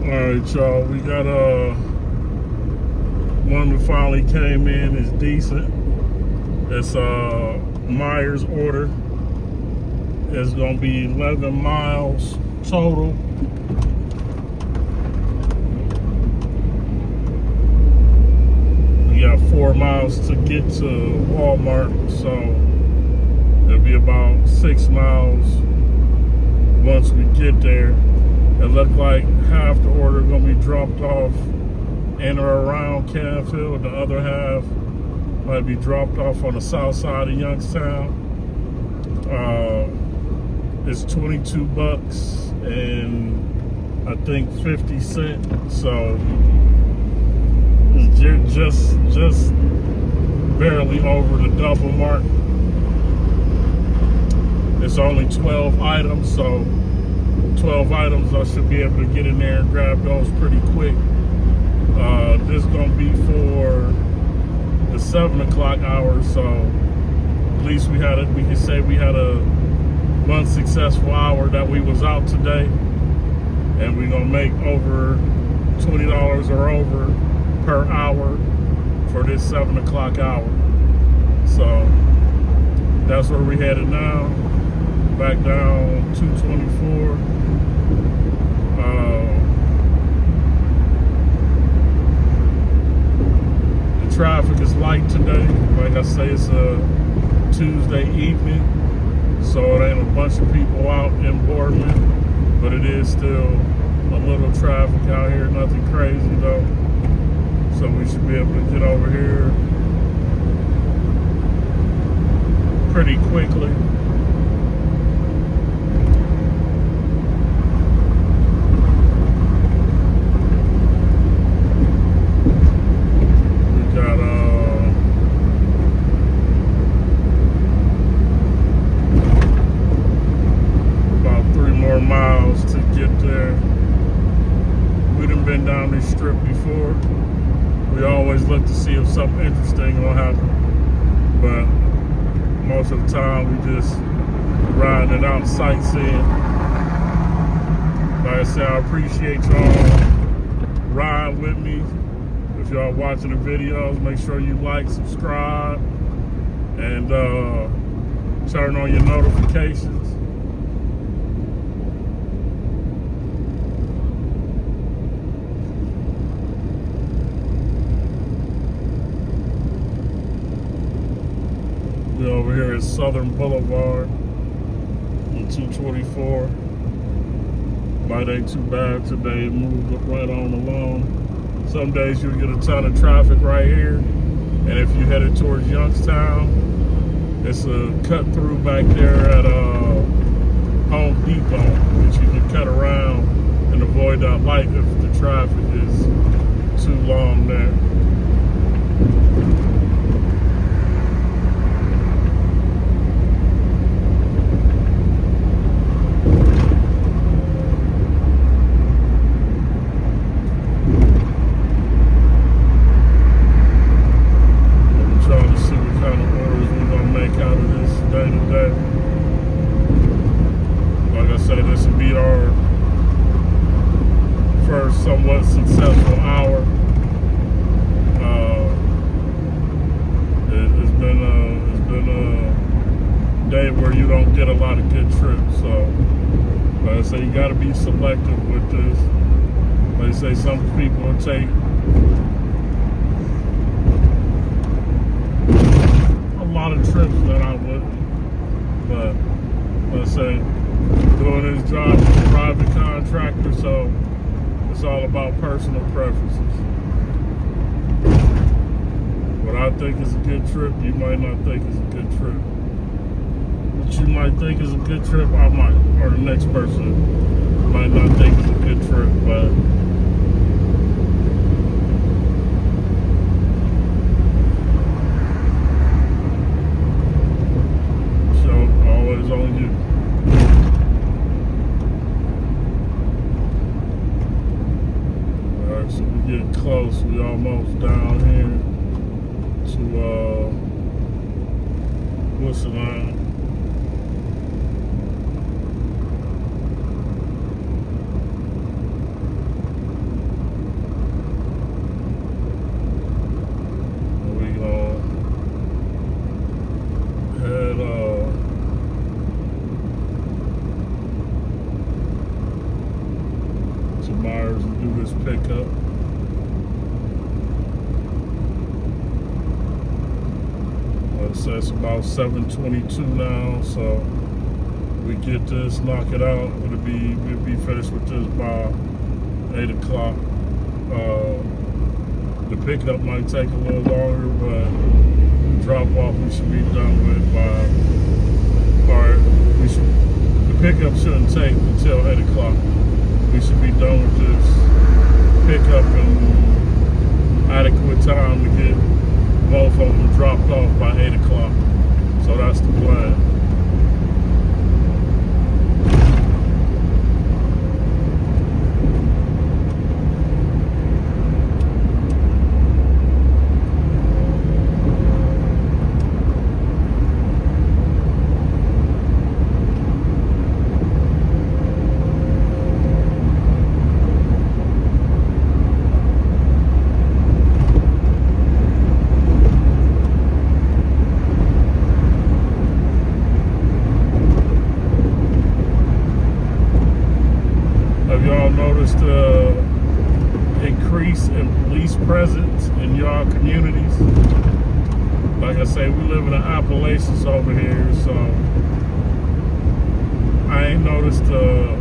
Alright, y'all, we got one that finally came in. It's decent. It's Myers order. It's gonna be 11 miles total. We got 4 miles to get to Walmart, so it'll be about 6 miles once we get there. It looked like half the order gonna be dropped off in or around Canfield. The other half might be dropped off on the south side of Youngstown. It's 22 bucks and I think 50 cents. So it's just barely over the double mark. It's only 12 items, so 12 items, I should be able to get in there and grab those pretty quick. This is gonna be for the 7 o'clock hour, so at least we can say we had a one successful hour that we was out today, and we're gonna make over $20 or over per hour for this 7 o'clock hour. So that's where we headed now, back down 224. The traffic is light today. Like I say, it's a Tuesday evening, so it ain't a bunch of people out in Boardman, but it is still a little traffic out here, nothing crazy though. So we should be able to get over here pretty quickly. Miles to get there. We done been down this strip before. We always look to see if something interesting will happen, but most of the time we just riding it out, sightseeing. Like I said, I appreciate y'all riding with me. If y'all watching the videos, make sure you like, subscribe, and turn on your notifications. Over here is Southern Boulevard on 224. Might ain't too bad today, moved right on along. Some days you'll get a ton of traffic right here, and if you headed towards Youngstown, it's a cut through back there at Home Depot that you can cut around and avoid that light if the traffic is too long there. This will be our first somewhat successful hour. It's been a day where you don't get a lot of good trips. So, like I say, you got to be selective with this. Like I say, some people will take a lot of trips that I wouldn't. But let's say, doing this job as a private contractor, so it's all about personal preferences. What I think is a good trip, you might not think is a good trip. What you might think is a good trip, I might, or the next person might not think is a good trip, but so always on you. So we're getting close. We almost down here to what's the line? to Myers and do this pickup. So it's about 7:22 now, so we get this, knock it out. We'll be finished with this by 8 o'clock. The pickup might take a little longer, but the drop off we should be done with by, the pickup shouldn't take until 8 o'clock. We should be done with this pickup in adequate time to get both of them dropped off by 8 o'clock. So that's the plan. Y'all noticed the increase in police presence in y'all communities? Like I say, we live in the Appalachians over here, so I ain't noticed a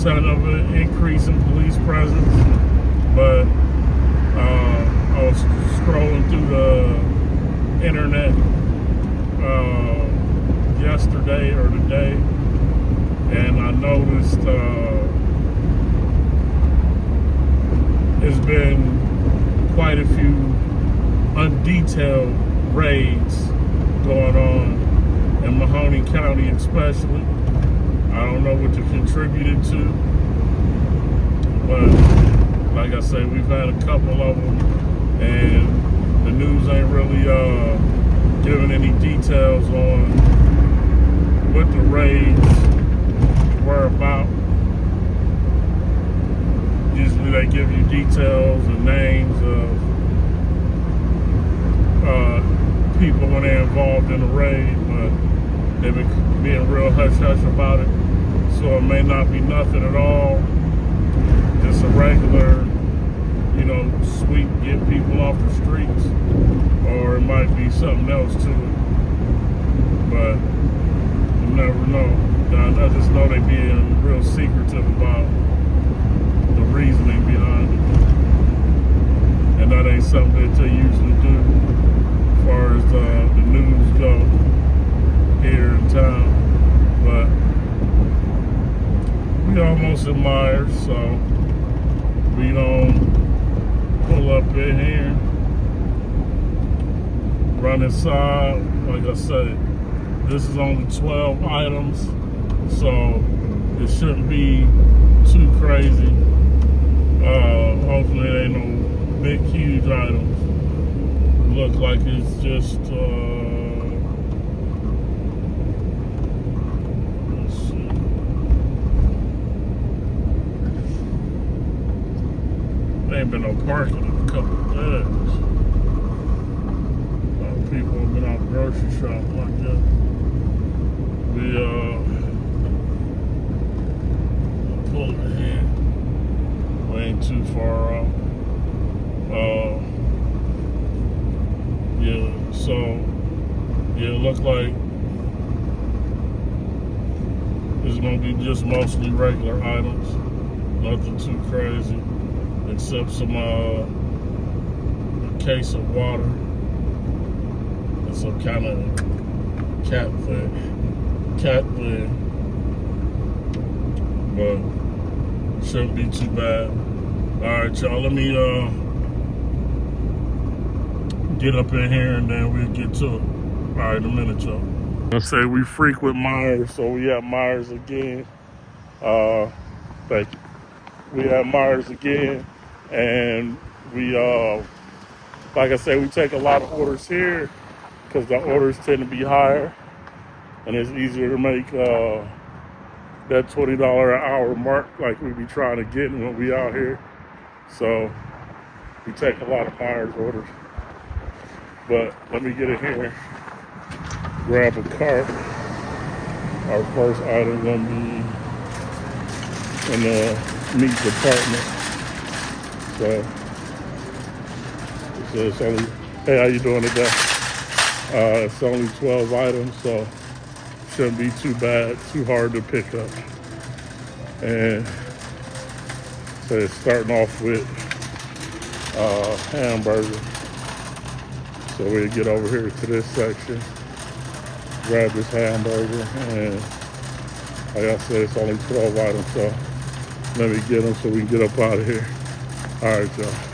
ton of an increase in police presence, but I was scrolling through the internet yesterday or today, and I noticed there's been quite a few undetailed raids going on in Mahoney County especially. I don't know what they contributed to, but like I say, we've had a couple of them, and the news ain't really giving any details on what the raids were about. Usually they give you details and names of people when they're involved in the raid, but they've been being real hush-hush about it. So it may not be nothing at all, just a regular, sweep, get people off the streets, or it might be something else to it. But you never know. I just know they being real secretive about the reasoning behind it, and that ain't something that they usually do as far as the news go here in town. But we almost in Myers, so we don't pull up in here, run inside. Like I said, this is only 12 items, so it shouldn't be too crazy. Hopefully it ain't no big, huge items. Look like it's just, let's see. There ain't been no parking in a couple of days. A lot of people have been out grocery shopping like that. We, pulling ahead. We ain't too far off. It looks like it's gonna be just mostly regular items, nothing too crazy, except some a case of water and some kind of cat food, but shouldn't be too bad. All right, y'all, let me get up in here and then we'll get to it. All right, in a minute, y'all. I say we frequent Myers, so we at Myers again. Thank you. We at Myers again, and we, like I said, we take a lot of orders here because the orders tend to be higher, and it's easier to make that $20 an hour mark like we be trying to get when we out here. So we take a lot of Myers orders. But let me get in here, grab a cart. Our first item gonna be in the meat department. So it's only, hey, how you doing today? It's only 12 items, so shouldn't be too bad, too hard to pick up. And so it's starting off with hamburger. So we'll get over here to this section, grab this hamburger, and like I said, it's only 12 items, so let me get them so we can get up out of here. All right, y'all.